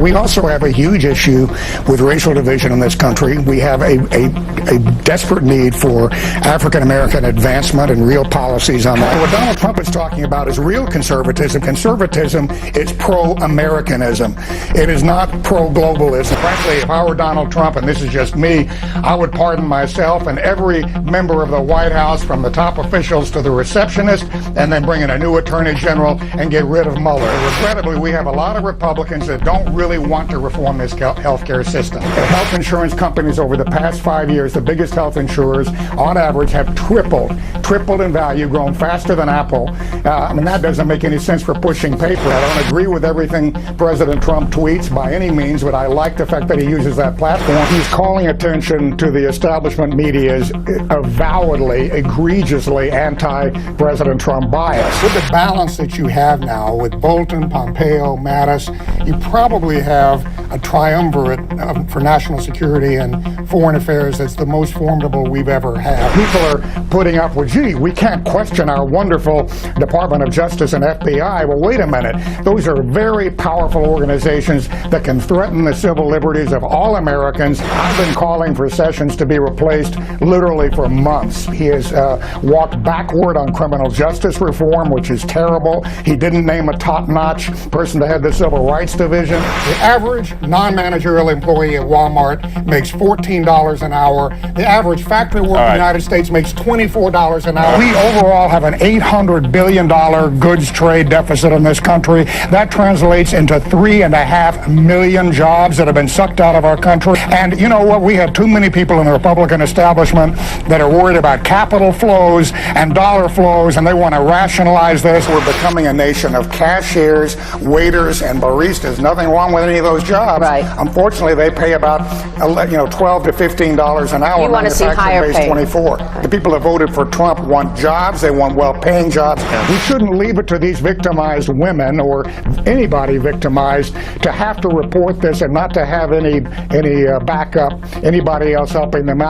We also have a huge issue with racial division in this country. We have a desperate need for African-American advancement and real policies on that. What Donald Trump is talking about is real conservatism. Conservatism is pro-Americanism. It is not pro-globalism. Frankly, if I were Donald Trump, and this is just me, I would pardon myself and every member of the White House, from the top officials to the receptionist, and then bring in a new attorney general and get rid of Mueller. Regrettably, we have a lot of Republicans that don't really want to reform this health care system. The health insurance companies over the past 5 years, the biggest health insurers, on average, have tripled in value, grown faster than Apple. That doesn't make any sense for pushing paper. I don't agree with everything President Trump tweets by any means, but I like the fact that he uses that platform. He's calling attention to the establishment media's avowedly, egregiously anti-President Trump bias. With the balance that you have now with Bolton, Pompeo, Mattis, you probably have a triumvirate for national security and foreign affairs that's the most formidable we've ever had. People are putting up with, gee, we can't question our wonderful Department of Justice and FBI. Well, wait a minute. Those are very powerful organizations that can threaten the civil liberties of all Americans. I've been calling for Sessions to be replaced literally for months. He has walked backward on criminal justice reform, which is terrible. He didn't name a top-notch person to head the Civil Rights Division. The average non-managerial employee at Walmart makes $14 an hour. The average factory worker in the United States makes $24 an hour. We overall have an $800 billion goods trade deficit in this country. That translates into 3.5 million jobs that have been sucked out of our country. And you know what? We have too many people in the Republican establishment that are worried about capital flows and dollar flows, and they want to rationalize this. We're becoming a nation of cashiers, waiters, and baristas. Nothing wrong with any of those jobs. Right. Unfortunately, they pay about $12 to $15 an hour. You want to see higher pay. 24. The people that voted for Trump want jobs. They want well-paying jobs. We shouldn't leave it to these victimized women or anybody victimized to have to report this and not to have any backup, anybody else helping them out.